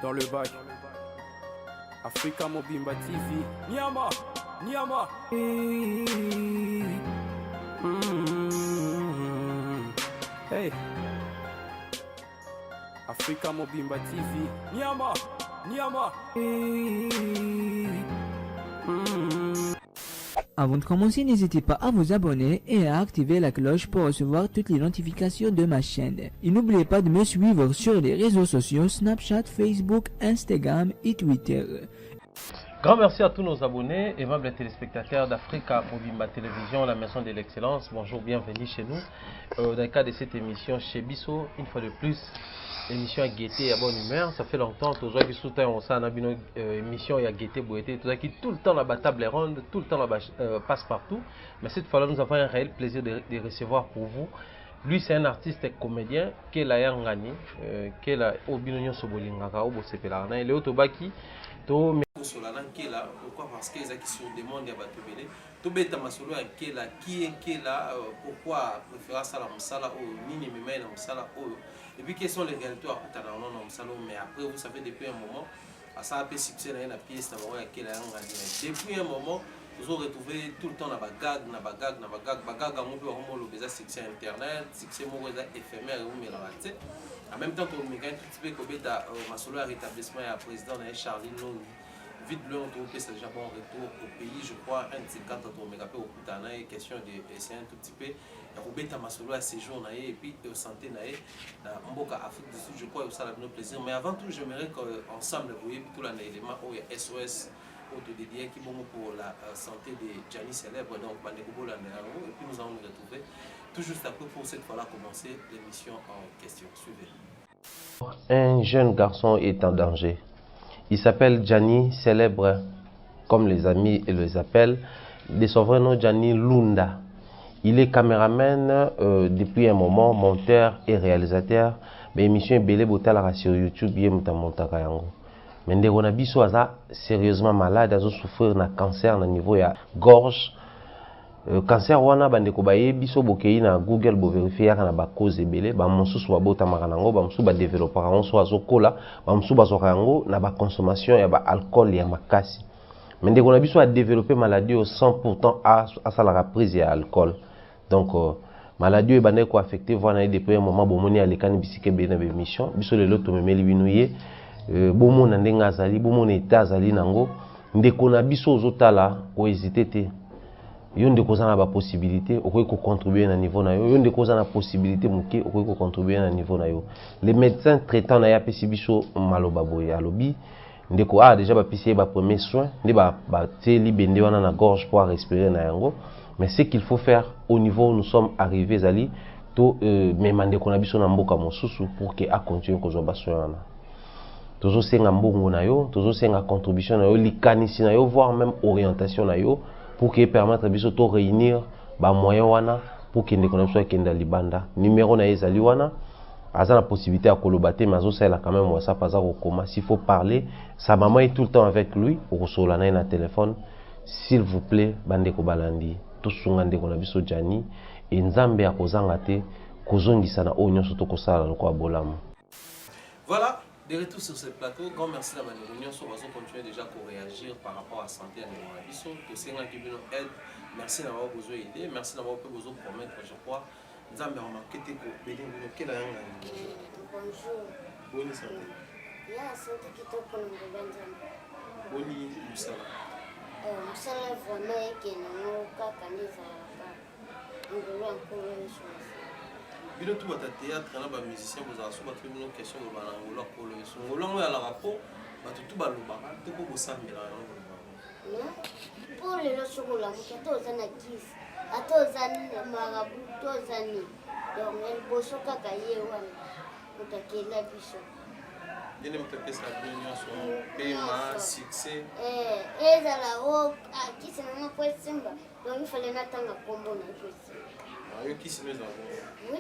dans le bac. Africa Mobimba TV. Niama, Niama. Hey. Africa Mobimba TV. Niama, Niama. Avant de commencer, n'hésitez pas à vous abonner et à activer la cloche pour recevoir toutes les notifications de ma chaîne. Et n'oubliez pas de me suivre sur les réseaux sociaux Snapchat, Facebook, Instagram et Twitter. Grand merci à tous nos abonnés, aimables téléspectateurs d'Africa Mobimba Télévision, la maison de l'excellence. Bonjour, bienvenue chez nous. Dans le cadre de cette émission chez Bisso, une fois de plus, l'émission a gaieté et à bonne humeur. Ça fait longtemps, tous ceux qui soutiennent une émission à gaieté, boité, tout ça qui tout le temps la table ronde, tout le temps la passe partout. Mais cette fois-là, nous avons un réel plaisir de recevoir pour vous. Lui, c'est un artiste et comédien qui est là Yangani, qui est là au Binonio Sobolingaka, au Bosepelarana. Il est au Tobaki. Pourquoi? Parce qu'ils sont demandés à Batubele. Tobeta Masolo qui est là, pourquoi préférer ça la Moussala ou Nini Mimé la Moussala ou. Et puis quels sont les réalités à Koutana dans Moussala, mais après vous savez depuis un moment, à ça a pu succès dans la pièce qui est là. Depuis un moment, vous avez retrouvé tout le temps dans bagag, bagag, on peut avoir le succès internet, succès éphémère ou mélange. En même temps, on a un petit peu que Masolo a rétablissement et à président Charlie Noni. Vite, on trouve que c'est déjà bon retour au pays. Je crois un de ces quatre autres méga peu au Koutana, question d'essayer un tout petit peu. Et Masolo a séjour et puis santé dans Mboka Afrique du Sud. Je crois que ça a le plaisir. Mais avant tout, j'aimerais qu'ensemble, vous voyez tout l'élément où il y a SOS autodédié qui est bon pour la santé de Gianni Célèbre. Donc, et puis nous allons nous retrouver tout juste après pour cette fois-là commencer l'émission en question. Suivez. Un jeune garçon est en danger. Il s'appelle Gianni Célèbre, comme les amis les appellent. De son vrai nom, Gianni Lunda. Il est caméraman depuis un moment, monteur et réalisateur. Mais l'émission Belé Botala sur YouTube, il est monté. Mais on a biso sérieusement malade, il a souffert d'un cancer au niveau de la gorge. Cancer wana bandeko baye biso bokei na Google bo vérifier na ba cause ebele ba mosusu ba bota makanango ba mosusu ba développer on so azokola ba mosusu bazoka yango na ba consommation ya ba alcool ya makasi. Mais ndeko na biso a développer maladie au 100% à sa la prise ya alcool. Donc maladie e bande ko affecter voilà depuis un moment bomoni alekani bisike be na émission biso lelo to memeli binuye bomona ndenga azali bomona état azali nango ndeko na biso ozotala ko hésiter te. Yon de causes na ba possibilité au ko contribuer na niveau na yo yon de causes na possibilité muke au ko contribuer na niveau na yo les médecins traitants na ya pesi biso maloba boye alobi ndeko déjà ba pesi ba premier soin ndi ba teli bende wana na gorge pour respirer na yango mais ce qu'il faut faire au niveau où nous sommes arrivés zali to même ndeko na biso na mboka mosusu pour que a continuer ko zo ba soin wana tozo senga mbongo na yo tozo senga contribution na yo likanisi na yo voire même orientation na yo pour que permettre biso to réunir ba moyen wana pour que ndeko na biso kenda libanda numéro na ezali wana aza la possibilité à kolobate mais azo sala quand même WhatsApp aza ko koma s'il faut parler sa maman est tout le temps avec lui au sola na téléphone s'il vous plaît bandeko balandi to sunga ndeko na biso Gianni et nzambe ya kozanga te kozongisa na onyo soto ko sala lokwa bolamu. Voilà. De retour sur ce plateau, grand merci à ma réunion. Nous allons continuer déjà pour réagir par rapport à la santé à nos amis. Merci d'avoir besoin d'aider. Merci d'avoir besoin de promettre, je crois. Nous avons remarqué que quelle est bonjour. Bonne santé. Ya santé qui te connaît de Bonne Moussala. Moussala vraiment qui nous cacanise à la bino tout bata théâtre na ba musicien vous a souvent fait une question de balangolo pour le son ngolongo ya la rapport ba tout balobaka te ko bosambela non pour le chocolat mu to zana kif atozani marabu tozani donc el boso kaka ye wana utakela biso yene mtapesa binyo so pema succès ezala o akisi na kwa simba donc il fallait natanga kombo na josi ayo kisi nous avons oui.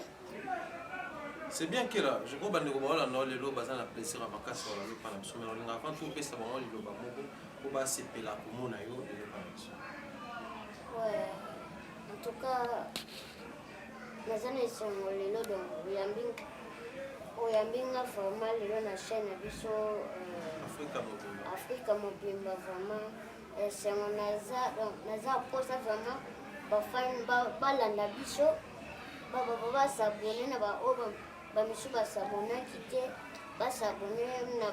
C'est bien que là, je crois que nous avons le lot basé sur plaisir à ma casse sur le panneau. Mais on a fait tout ça vraiment le lot pour pas se péler pour mon aïeux et le panneau. Ouais. En tout cas, les années sont les lots donc oyambinga vraiment lelo na chaîne na biso Africa Mobimba vraiment esengo naza posa vraiment bafani balanda biso basabone na baoyo bamisu basabonaki te basabone na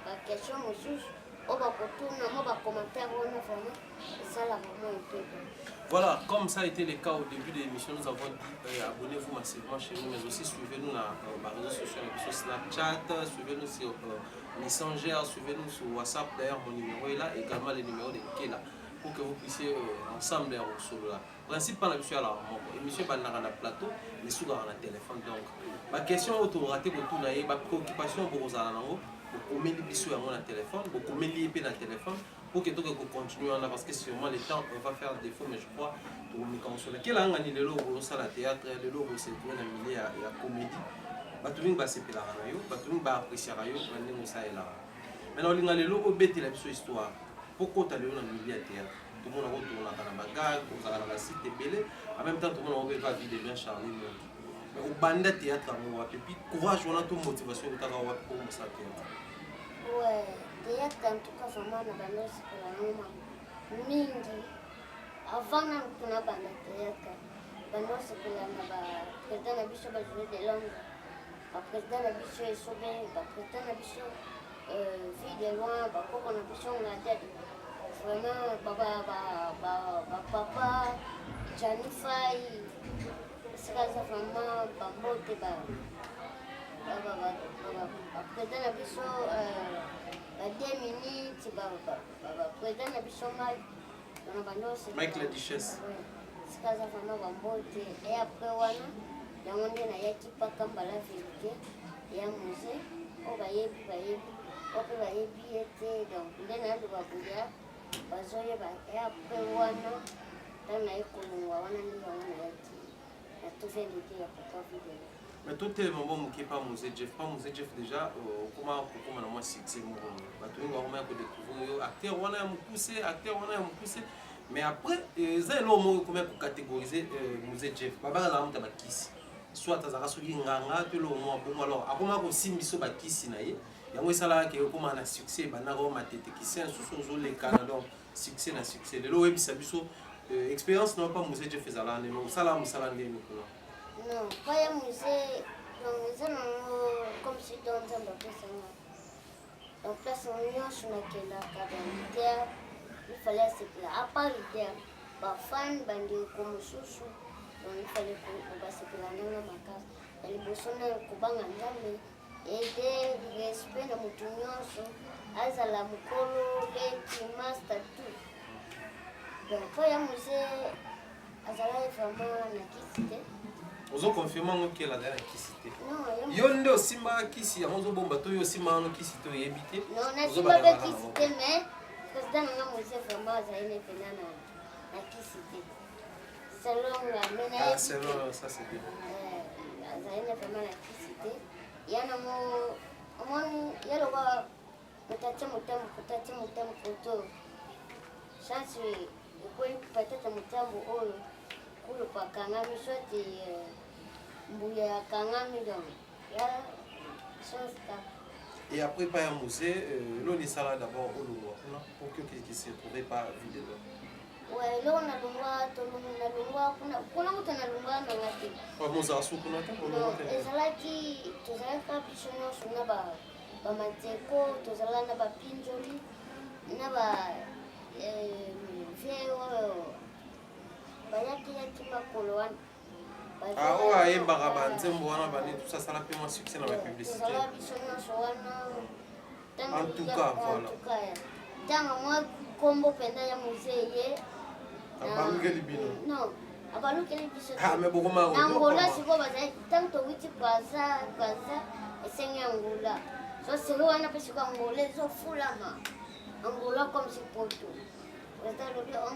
baquestion mosusu oyo bakotuna mo bacommentaire wana vraiment esalaka mo mpeko. Voilà, comme ça a été le cas au début de l'émission, nous avons dit abonnez-vous massivement chez nous, mais aussi suivez-nous dans les réseaux sociaux, sur Snapchat, suivez-nous sur Messenger, suivez-nous sur WhatsApp. D'ailleurs, mon numéro est là, également le numéro de Kela, pour que vous puissiez ensemble sur là. Principalement, je suis à la émission dans le plateau, mais sur le téléphone. Donc, ma question autour de ma préoccupation pour vous allez beaucoup mettre les sur mon téléphone, beaucoup mettre les dans le téléphone. Pour que tout le monde continue parce que sûrement le temps on va faire défaut, mais je crois pour me consoler. Quel est le logo au salon théâtre, le logo c'est pour un milieu à comédie. Batouing va se pélar à yo, batouing va apprécier à yo, maintenant ça est là. Maintenant on a le logo bête la histoire. Pourquoi tu as le milieu à théâtre? Tout le monde retourne à la bagarre, tout le monde à la cité belé. En même temps tout le monde va vivre bien charmé. Mais au bande théâtre on va puis courage on a toute motivation pour avoir pour ça théâtre. Ouais. Théâtre en tout cas vraiment na banosi pour la noma mingi avant na tuna banda théâtre banosi pour la na ba président na biso ba jouer de langue ba président na biso esobe ba président na biso vie de loin ba koko na biso na tête vraiment ba papa Janifai c'est ça vraiment ba mbote ba président na biso 2 minutes, président na biso Mike la Duchesse. C'est ça vraiment bambote et après wana yango nde nayaki mpaka mbala vérité ya musée oyo bayebi ope bayebi ete donc nde nayoba boya bazoyeba e après wana ntango naye kolongwa wana nde yango nayaki natrouve lide ya papa vidéo. Mais tout est bon qui pas musée Jeff déjà comment na moi succès mon bato ngo vraiment ko découvrir acteur wana ya poussé mais après ça lo mo comment ko catégoriser musée Jeff baba la mta bakisi soit azaka soki nganga to lo mo bon alors akoma ko simbiso bakisi na ye yango sala ke comment na succès bana ko matete ki c'est so les Canada donc succès le lo webisa biso expérience non pas musée Jeff ezala no sala musala ndeni ko. Non, pas un musée, comme si dans un place. Donc, place en union, sur laquelle il fallait se plaire. À part l'idée, les fans, comme chouchou, donc il fallait qu'on se plaire dans ma case. Les bossons, aider, respect, dans mon union, azala mukolo, beti, master, tout. Donc, pas un musée, azala vraiment nakisite. Ozo confirmer que la dernière qui cité. Yo ndo simba kisi amozo bomba to yo simba no kisi to yebité. Non, na simba ba kisi te mais président nga musée vraiment za ene penana na kisi te. Selon la mena. Ah, selon ça c'est bien. Za ene vraiment na kisi te. Yana mo amon yalo ba mutache mutambo photo. Chance ko ipatata mutambo oyo. Kulo pa kangami sote mbuya kangami donc ya chose ça. Et après pas un musée l'on est là d'abord au Louvre pour que qui se trouve pas vide. Ouais, là on a lungwa kuna mtu na lungwa na ngati. Kwa moza su kuna ta no ezalaki tozalaka biso nyonso na ba mateko tozala na ba pinjoli na ba vieyo bayaki makolo wana. Ah ouais, et barabanzembo wana bani tout ça ça l'a fait moins succès dans la publicité. En tout cas, voilà. Tango moi kombo penda ya musée ye. Abalukeli bino. Non, abalukeli biso. Ah mais beaucoup ma. Angola siko bazai tanto witi kwaza esenga Angola. So selo wana pesi kwa Angola zo fulama. Angola comme si poto.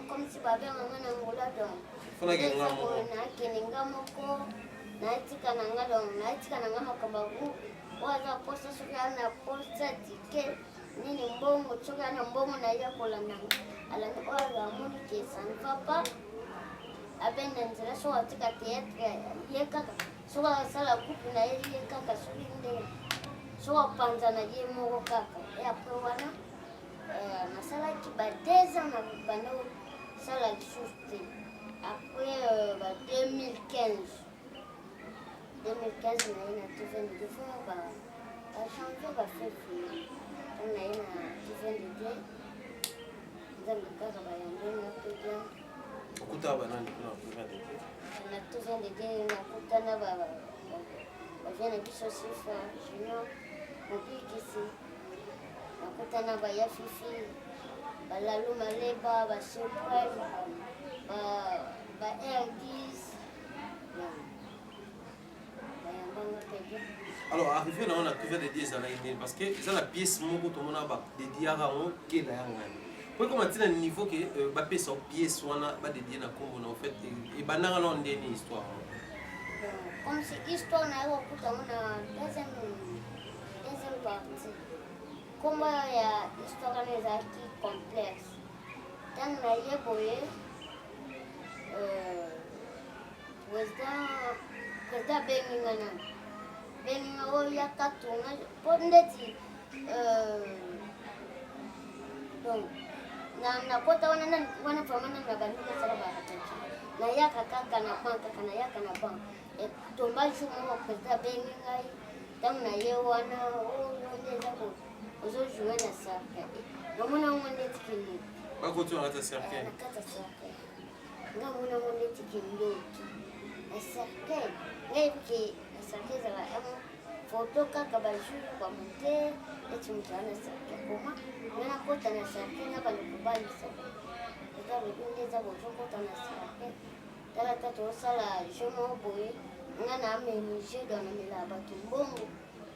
Comme si babe ngana Angola donc. Fona kenga mo. Na keninga moko. Na tika nanga makababu. Waza posta sukana posta tike. Nini mbongo choka na mbongo na ya kolanda ala ni ola mundu ke san papa abenda nzela so atika théâtre yeka soka sala coupe na ye kaka soki ndenge soka panza na ye moko kaka et après wana nasalaki ba 2 ans na banda sala lisusu te après ba 2015 na ye na TVND fo bachange bafefie na ye na TVND nzambe kaka bayambena mpe bien okutaka banani kuna na TVND nakutana bavia na biso sifa junior mobikisi nakutana baya fifi balalu maleba basepral ba R10 bayambanga mpe bien. Alors, arrivé là, on a trouvé des dièses à la ligne parce que c'est la pièce mon tout on a des diaramos qui est là. Pour comment tu as un niveau que bah pièce en pièce on a pas des dièses à combo en fait et banana on a une histoire. Comme si histoire na yo kuta on a deuxième partie. Comment il y a histoire les acquis complexes. Dans la yeboye président Beningana Beninga o ya katunga pondeti donc na kota wana famana na banduka sala ba kataki na ya kaka na banka kana ya kana bank e tomba jumo président Beninga tam na ye wana o ndeza ko ozo jouer na saka ngomona ngone tikini Ba ko tu ngata cercle. Nakata saka ngomona ngone tikini na saka ngebi sakeza ba photo kaka bajuru kwa mte eti mtana saka koma nana kota na saka ngaba nikubali saka eza bindeza bozo kota na saka tala tato sala jomo boye ngana amenije dona mila batu mbongo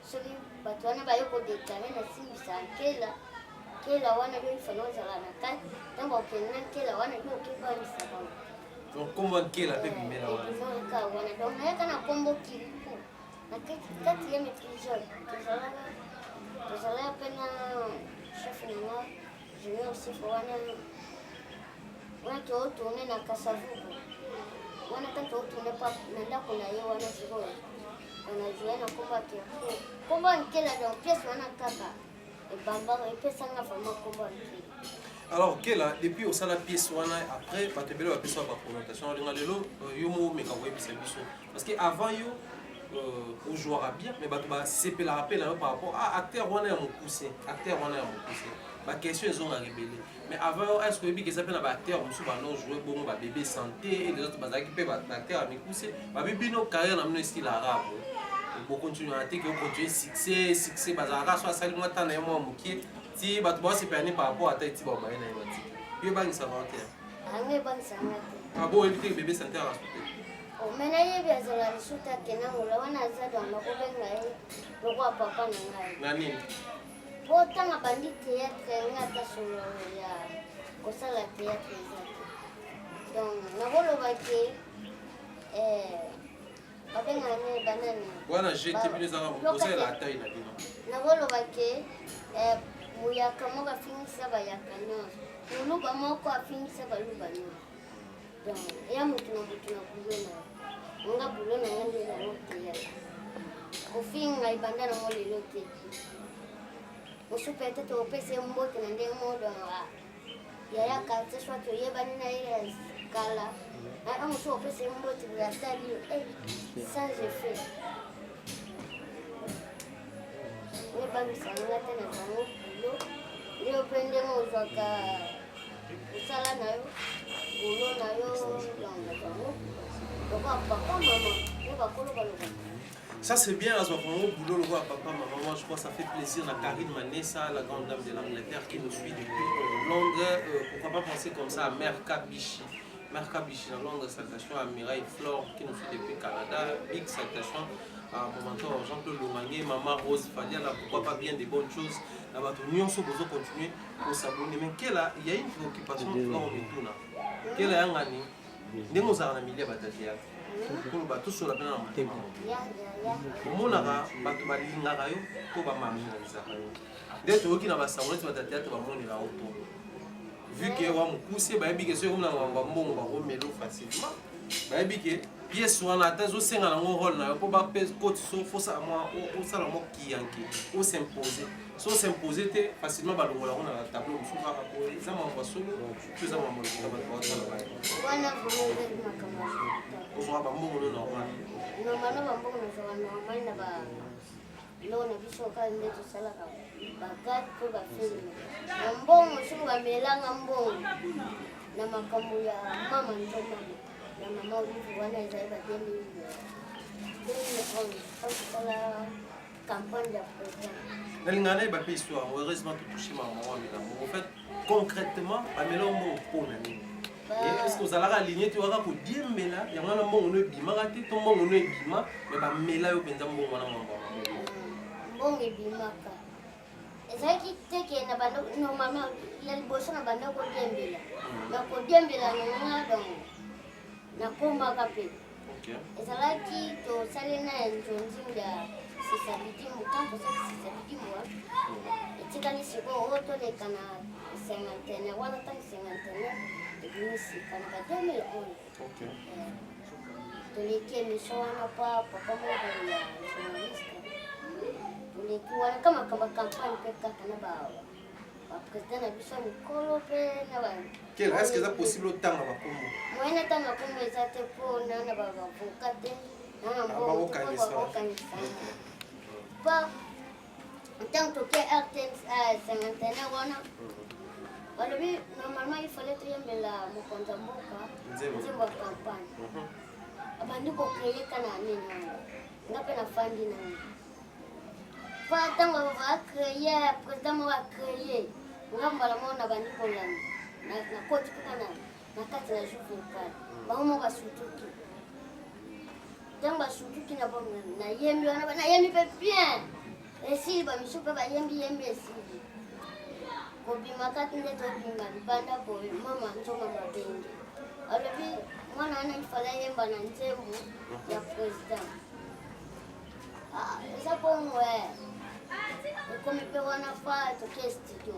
soki batu wana bayoko deklare na simbisa kela wana yo ifano zala na kati ntango okende kela wana yo okebanisa bango Donc comment quelle a fait bimela wana. Donc nayaka na kombo kiliku na kati ya maîtriseur tozalaka mpe na chef nanga junior sifa wana tootourne na kasavubu wana ta tootourne pa na ndako na ye wana sikoyo wana joue na kombo akirku kombo ankela donc pièce wana kaka ebambaka epesanga vraiment kombo ankela. Alors quelle a depuis au sala pièce wana après ba tebelo ba pièce ba connotation linga lelo yo mo meka ko ebisa biso parce que avant yo on jouera bien mais ba CP la rappel par rapport à acteur wana ya mokuse ba question ils ont rebellé mais avant est-ce que bi que ça peut na ba acteur musu ba non jouer bon ba bébé santé et les autres ba qui peut ba acteur mekuse ba bibi no carrière na mno style arabe pour continuer à te que continuer succès bazara soit sali moi tana yo mo mokie ti bato ba se perni par rapport à ta ti ba ba na ibati yo ba ni savanter ange ba ni savanter abo éviter bébé santé à o mena ye bi azala lisuta kena ngola wana azada makobenga ye lokwa papa na ngai nani po tanga bandi théâtre ngata solo ya kosala théâtre ezaki donc nakoloba ke babenga ne banani wana jete bino ezaka mokosala la taille na bino nakoloba ke muyaka moko afingisa bayaka nyonso moluba moko afingisa baluba nyonso donc eya motu na bulo na nga bulo na nga nde nango théâtre kofinga ebanda nango lelo te mosu peut-être opesa ye mbote na ndenge mo donc yaya quartier soit toyebani na ye kala aa mosu opesa ye mbote atali sans effet nebamisanga te na bango bulo nde ope ndenge ozwaka kosala na yo bulo na yo langa bango lokola papa mama nde bakolo baloba. Ça c'est bien, à ce moment boulot, le voir papa, maman, je crois que ça fait plaisir. La Karine Manessa, la grande dame de l'Angleterre qui nous suit depuis Londres. Pourquoi pas penser comme ça à Mère Kabichi. Mère Kabichi, la longue salutation à Mireille Flore qui nous suit depuis Canada. Big salutation à mon mentor Jean-Claude Lomagné, maman Rose Fadia, là, pourquoi pas bien des bonnes choses. Là-bas, nous avons besoin de continuer pour s'abonner. Mais il y a une préoccupation pour nous tout là. Quelle est un année? Nous avons un millier de théâtre. Pour bato sur la peine en motema omonaka bato balingaka yo to bamamingalisaka yo nde toyoki na basango neti batateatre bamonela yo to vu ke wa mokuse bayebi ke soki komona mbongo bakomelo facilement bayebi ke pièce wana ata ezosenga nango rôle na yo mpo bapesi so osala mo kiyanki os'impose so s'impose te facilement balongola yango na tableau mosusu kaka po eza mambo ya solo to eza mambo na bato baotala baye ozwaka bambongo no normal normalement bambongo nazwaka normal na biloko na biso kaka nde tosalaka bagate mpe bafilme na mbongo soki bamelanga mbongo na makambo ya mama nzo mama na mama olive wana ezali ba 2011 tosala campagne ya président nalingaka nayebi pe histoire heureusement touché mama wa milambo en fait concrètement bamela mbongo mpona nini est-ce que ozalaka aligné te waka kodiembela yango wana mbongo no ebimaka te to mbongo no ebima me bamela yo mpenza mbongo wana mambo mbongo ebimaka ezalaki teke na bando normalement ya liboso na banda kodiembela na kodiembela nanga donc nakombaka mpe ezalaki tosali na nzonzi ya sisabitimu ntango tosali sisabitimu etikali sikoyo oyo toleka na cinquantaine wana ntango cinquantaine ebimisika na ba 2011 toleki émission wana pa papa moko ya journaliste toleki wana kama kaba campagne mpe kaka na baprésident na biso ya mikolo mpe na est-ce que eza possible otanga bakombo moyena ntanga kombo eza te mpo nana bavoka te nana mbongobaokanisana pa ntango toke rtns 51 wana balobi normalement il fallait toyembela mokonzi ya mboka nzembo ya campagne abandi kokreyeka na nini wana nga mpe nafandi nani pa ntango baakreye président moko akreye nga mbala moko na bandi kolanda nakoti kaka na kati na jour vocal bango moko basutuki ntango basutuki nayembi wana nayembi mpe bien esili bamisu mpe bayembi esili kobima kati nde tobima libanda boye mama nzonga babenge alobi mwana wana ifala yemba na nzembo ya président eza bongo ekomi mpe wana fa toke studio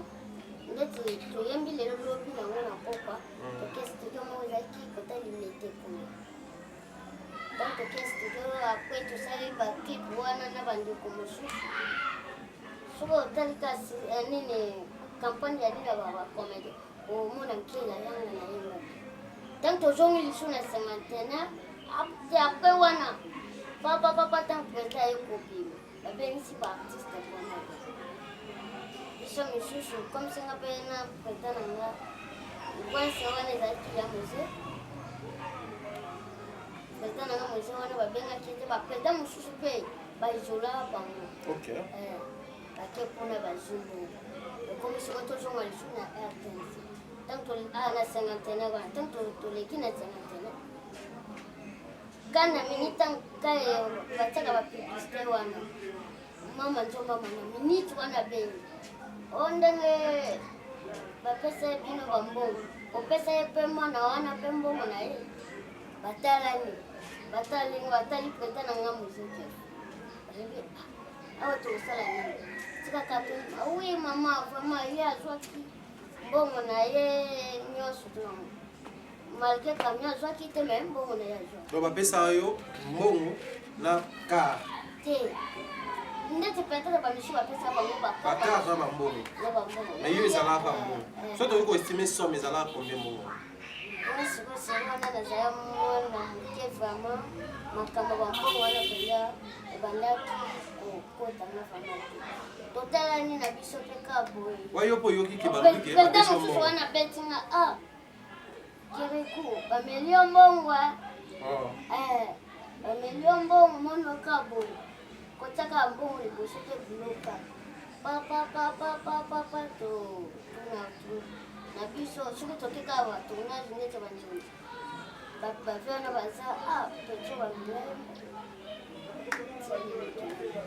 ndeti toyembi lelo lobi nango na pokwa toke studio moko ezalaki kota limete kuna donc toke studio apres tosali baclip wana na bandeko mosusu soki otali kasi nini campagne ya dina bacomédie omona nkela yanga na yenga donc tozongi lisu na cinquantaine apres wana papa ntango président ayekobima babengisi baartiste wana biso misusu comme senga mpe na président nanga bwanse wana ezalaki ya mose président nanga mose wana babengaki ete baprésident mosusu mpe baizola bango bake mpona bazungu ekomi soko tozonga lisu na rtnc ntango na cinquantaine wana ntango toleki na cinquantaine kana minute nkaye batiaka bapublicité wana mama nzo mama na minute wana bengi o ndenge bapesa ye bino bambongo opesa ye mpe mwana wana mpe mbongo na ye batalani batali preta na nga moziki alebi awa tokosala nini tikaka mpe oui mama vraiment ye azwaki mbongo na ye nyonso tonango malgré camion azwaki te me mbongo na ye azwaki donc bapesaka yo mbongo na kar te ndeti peut-être bamisu bapesa bango bakar na bambongo mais yo ezalaka mbongo so tokoki koestime somme ezalaka combien mbongo wana sikoyo wana nazala mwana moke vraiment makambo bambongo wana penza ebandaki kokota na vraiment te totalani na biso mpe ka boye wayo mpo oyoki ke balobike président mosusu wana betinga kiriku bamelio mbongo bamelio mbongo monoka boye kotaka mbongo liboso te buloka papa na biso soki tokeka batournage ndete banzonzi baviana baza petro bamilai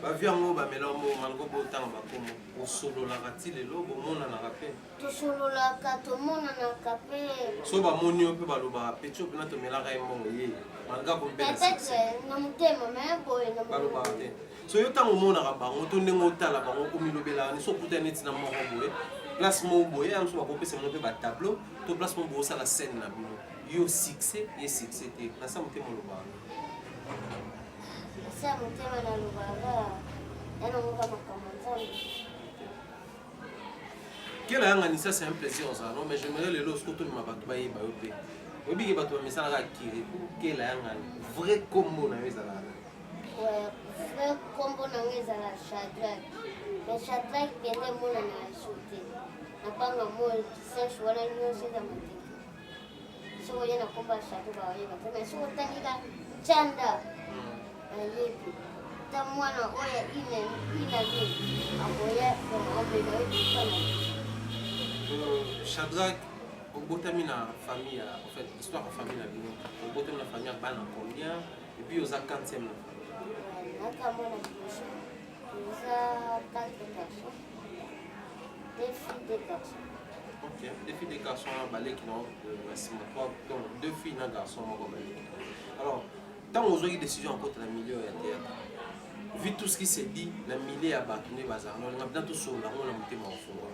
bavi yango bamela mbongo malgré botanga bakomo osololaka ti lelo bomonanaka mpe tosololaka tomonanaka mpe so bamoni yo mpe balobaka petro mpena tomelaka ye mbongo ye malgré peut-être na motema me boye balobaka te so yo ntango omonaka bango to ndenge otala bango komilobelaka ni so okuta neti na moko boye place moko boye yango so bakopesa mo mpe batableau to place moko boye osala scène na bino yo succès ye succès te na sa motema oloba sa motema nalobaka yanangoka makambo nzambe. kela yanga ça c'est un plaisir ça non mais j'aimerais le lot surtout ma bato ba yeba yo pe obi ke bato misala ka kiri kela yanga vrai combo na ezala ouais vrai combo na ezala Shadrach mais Shadrach pende mona na shoote na panga mo sense wala nyose za matiki so yana komba Shadrach ba yeba mais so tandika chanda yepi ta mwana oya ina ni aboya ko obeda yepana. Shadrach obotami na famille en fait histoire de famille na bino obotami na famille bana combien et puis aux 40e naka mona biso za 4 garçons des filles des garçons. ok des filles des garçons balé qui n'ont donc 2 filles et un garçon moko balé. Alors tant aux autres décisions contre le milieu et théâtre vu tout ce qui s'est dit le milieu a battu bazar non on a bien tout sur la on a monté mon fond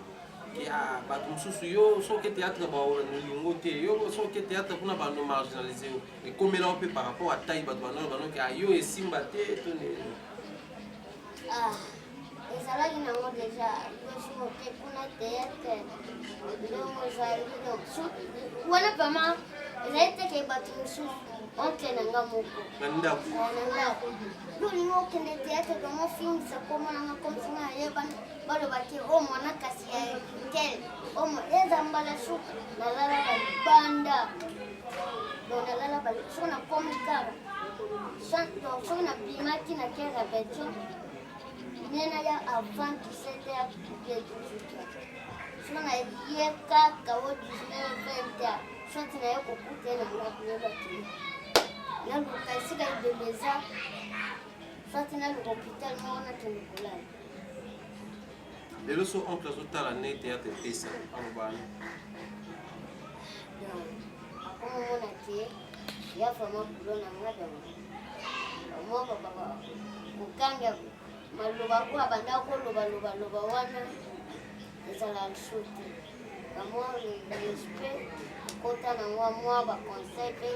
ya bato mosusu yo soki théâtre baolingo te yo soki théâtre mpona bando marginalise yo ekomela mpe par rapport à taille bato bano banoki yo esimba te tone ezalaki nango deja loso te mpona théâtre ndongo ezali wana vraimen ezali teke bato mosusu oncle na nga moko na ndako lolingo okende théâtre dongo filmisa komonanga komsinga ayebana baloba te o mwana kasi ya tel omo eza mbala suku nalala balibanda donc nalala soki nakomi kaka soki nabimaki na kera beto nena ya avant 17 ya kupie soki naye kaka o 19 soki naye kokute na ngakulebaki naluka esika ebebeza soki naluka hôpital moko nakende kolala lelo so oncle azotala ne théâtre epesa alobani akomomona te ya vraimen bulo na nga moko kokanga maloba oyo abanda kolobaloba wana ezala lso te bamwa respect kota nango mwa baconseil mpe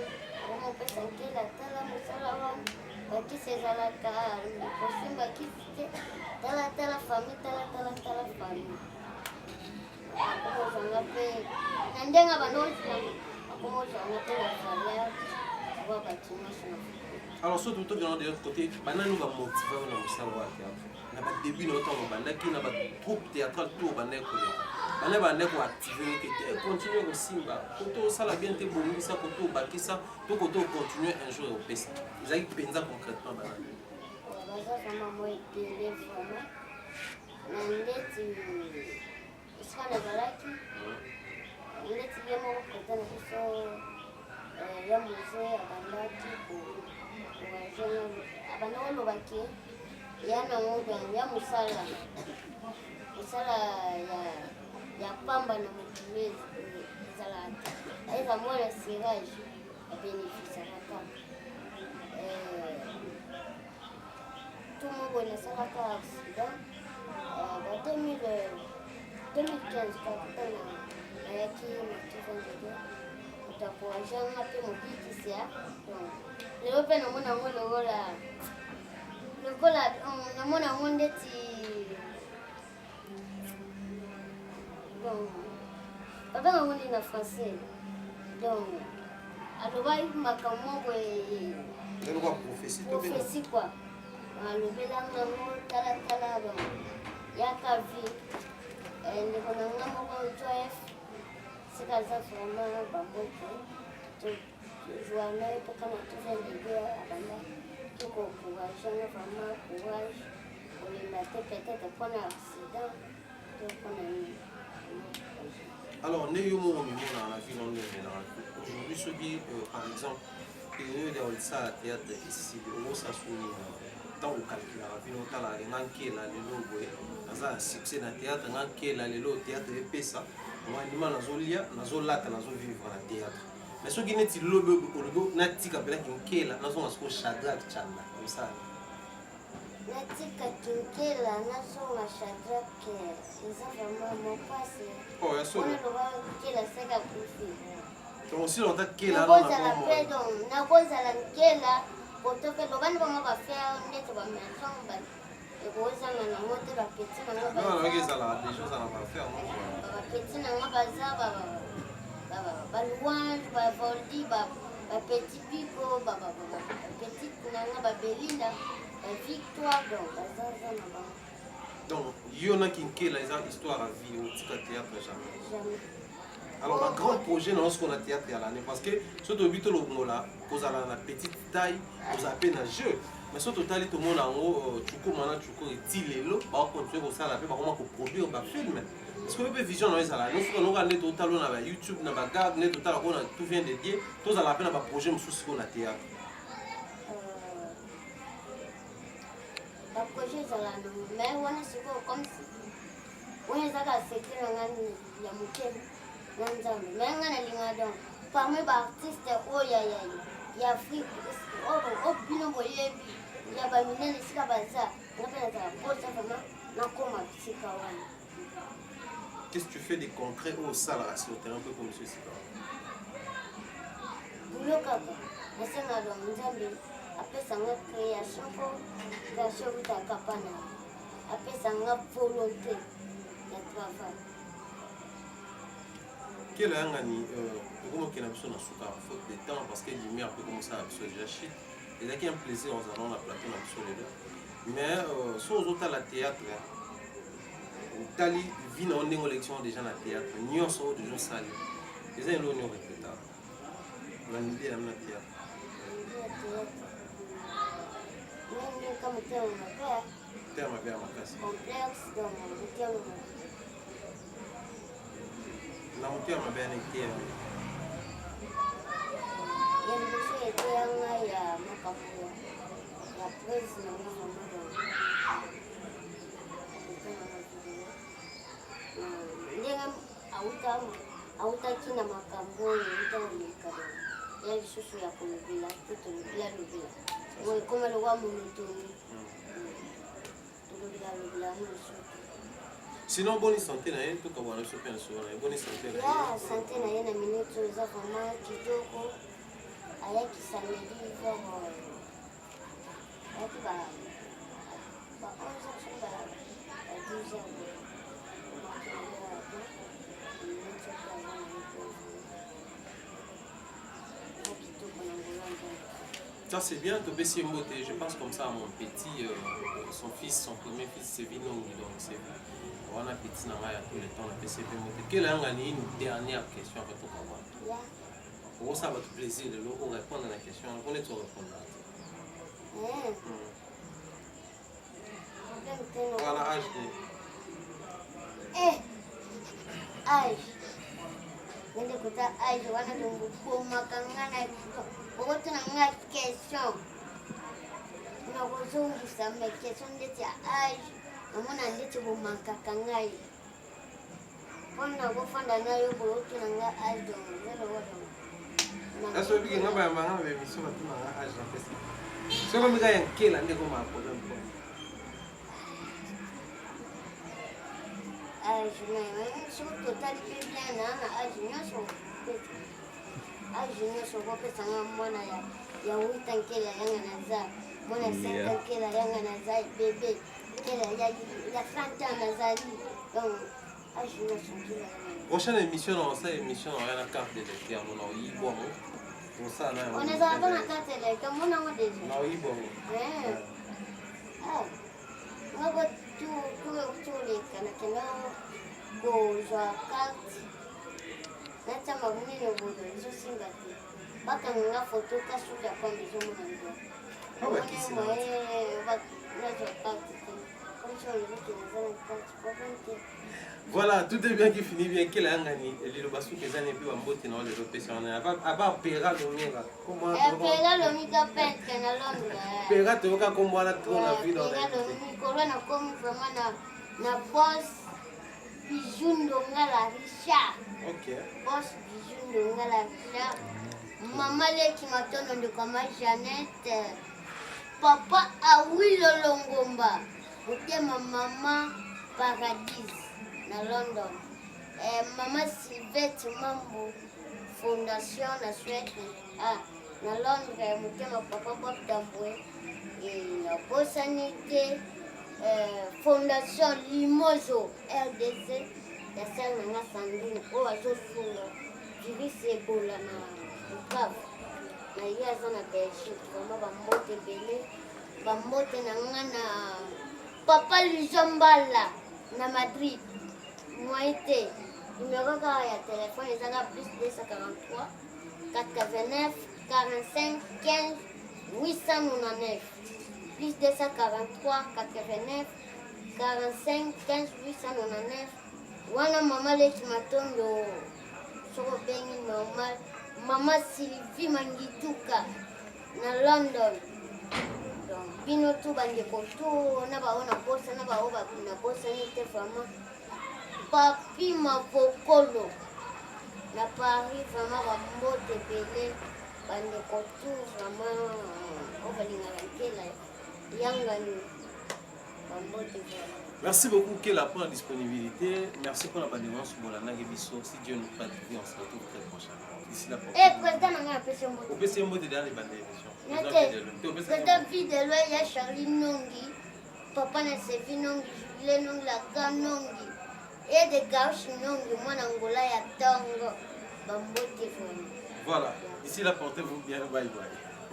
omopesa nkela tala mosala wana bakisi ezalaka kosimba kisi te tala famille tala famille akomozanga mpe na ndenge akomozanga mpe na valeur oba bato nyonso na alors surtout to bien de l'autre côté banani va motiver na mosala wa théâtre na ba début na otango bandaki na ba troupe théâtrale tout bandaki ko bana bandaki ko activer que te continuer kosimba koto sala bien te bongisa koto bakisa to koto continuer un jour au pesa ezaki penza concrètement banani baza vraiment moi ebele vraiment na ndeti esika nazalaki ndeti ye moko président na biso ya musée abandaki abanda kolobaki ya nango ya mosala ya pamba na mokili ezalaka eza mwana sirage abénéficiaka kaka tout moko nasalaka accident ba 2015 kaka nayaki mativandege kotakoajanga mpe mobikisia lelo mpe namona yango lokola namona yango ndeti babanga yango nde na français donc alobaki makambo moko prophétie quoi alobelanga yango talatala yaka vi ndeko na nga moko jof sika aza vraiment bamboke journée mpoka na tuvendege abanda tokokouraganga vraiment courage kolinda te peut-être mpona accident to mpona nini. Alors ne yo moko mimona na vie nondemelaka aujourd'hui soki par exemple eyo de olisa théâtre ici okosasuni ntango okalkulaka bino otala nga nkela lelo boye naza succès na théâtre nga nkela lelo théâtre epesa mwandima nazolia nazolata nazovivre na théâtre mais soki neti lobi olobi natika mpelaki nkela nazonga siko Shadrach chanda osala natika kinkela nazonga Shadrach eza vraiment mopasi ya solo oloba nkela seka kufi Donc aussi longtemps que là nakozala mpe donc nakozala nkela poto mpe lobani bango bafere ndete bamaison ekozanga nango te bapeti nango bapeti nango baza balouange bavoldi bapeti biko bapeti nanga babelinda bavictoire donc bazaza na bango. Donc yo na kinkela eza histoire à vie au tika théâtre jamais. Alors, un grand projet dans ce qu'on a théâtre à l'année, parce que ce que tu as cause à la petite taille, vous avez peine à jeu. Mais ce total, tout le monde en haut, tu commences, tu cours et tu les lots, par contre, tu as la paix, par contre, pour produire un film. Parce que vous avez vision dans les salles, nous avons un total, on a YouTube, on a Gag, on a total, on a tout vient dédié, tout à la peine à un projet, mais ce qu'on a théâtre. Le projet, c'est là, mais on a souvent comme si on est à la sécurité, on a un mais nga nalinga donc parmi baartiste oyo ya Afrique oyo bino boyebi ya baminene esika baza nga mpe nazala posa vraiment nakoma bisika wana. Qu'est-ce que tu fais de concret au salarié sur le terrain un peu comme ceci? Boulot kaka nasenga donc nzambe apesanga création po création utaka pana apesanga volonté ya travail. Quel est comment qu'il a besoin de faute de temps parce que l'hiver un peu comme ça déjà shit et là qu'il y a un plaisir en allant la plateau sur les deux mais sur aux autres à la théâtre Tali vit dans une élection déjà à la théâtre n'y en sont déjà salés les uns l'ont répété la idée à la théâtre comme terme bien ma classe complexe dans le terme na mtu ambaye anakia yalikusha yanga ya makapu ya president na mama ndenga auta kina makambo utalika ya bisusu ya kulubila tutulubila moi koma lo wa munutuni tulubila musu. Sinon, bonne santé, tout comme on a sur bonne santé. La santé na yena minute za vraiment kitoko ayaki samedi vers ayaki ba 11h ba 12h. Ça c'est bien, Tobessi Mbote, je pense comme ça à mon petit, son fils, son premier fils, c'est Vinongi, donc c'est on a petit dans tout le temps, on a PCP Mbote. Quelle est une dernière question à votre savoir? Pour ça, votre plaisir de l'eau, répondre à la question, on est tout répondre. Voilà, âge de... âge. Nende kuta âge, wana ndongoma kangana okoto na nga question. Na kozongisa me question ndeti ya âge. Namona ndeti bomakaka ngai. Mpona kofanda nayo boyoto na nga âge dongo wodo. Aso biki nga ba manga be biso ba tuna nga âge na pesa. Soko mbika ya nkela ndeko ma problème po. Âge mais surtout total bien na âge nyonso. Âge nyonso kopesa nga mwana ya wita nkela yanga naza. Mwana 5 nkela yanga naza bébé. Il y a 30 ans, donc, je me suis prochaine émission, on sait émission, on a la carte de l'électeur, on a eu bon. Pour ça, on est dans la carte de l'électeur, on a déjà. On a eu bon. On va tout les canaux, pour jouer à carte. Là, tu as mis le bout de je suis gâté. Pas quand on a photo, qu'à sur la pomme de son monde. Ah ouais, qui c'est? Voilà, tout est bien qui finit bien. Quel est l'année? Et le basou que j'en ai pu en beauté dans les opérations. À part Pera Lomira. Comment? Pera Lomira pente na Londres. Pera te voka comme moi la trop la vie dans la vie. Pera Lomira corona comme vraiment na boss bijou ndongala Richard. Ok. Boss bijou ndongala Richard. Maman leki matono ndokama Jeannette. Papa Awilo Longomba. Mutema mama Paradis na London. Mama Sylvette Mambo fondation na Suède na Londres ya motema papa Bob Tambwe na bosani te fondation Limozo RDC ya sere nanga Sandrine oyo azosunga virus Ebola na Bukavu na ye aza na Belgique vraimen bambote ebele bambote na nga na papa Luzombala na Madrid moi te numéro kaka ya telefone ezaka plus 243 89 45 15 899 plus 243 89 45 15 899 wana mama Leki Matondo soko bengi normal mama Sylvie Mangituka na London donc bino tu bandeko tu na bao na bosa na bao na bosa ni te vraiment papi mavokolo na Paris vraiment bambote ebele bandeko tu vraiment obalingaka nkela yangani bambote vraiment. Merci beaucoup Kela pour la disponibilité. Merci pour la bandémence sur Bolana Gebiso. Si Dieu nous prête, on se retrouve très prochainement. D'ici là, président n'a pas fait au PCMO de dans les bandes d'émission. Président Fidèle, il y a Charlie Nongi, papa n'a servi Nongi, Jubilé Nongi, la grande Nongi. Et des gauches Nongi, moi Angola, il y a Tango. Voilà. D'ici là, portez-vous bien. Bye bye.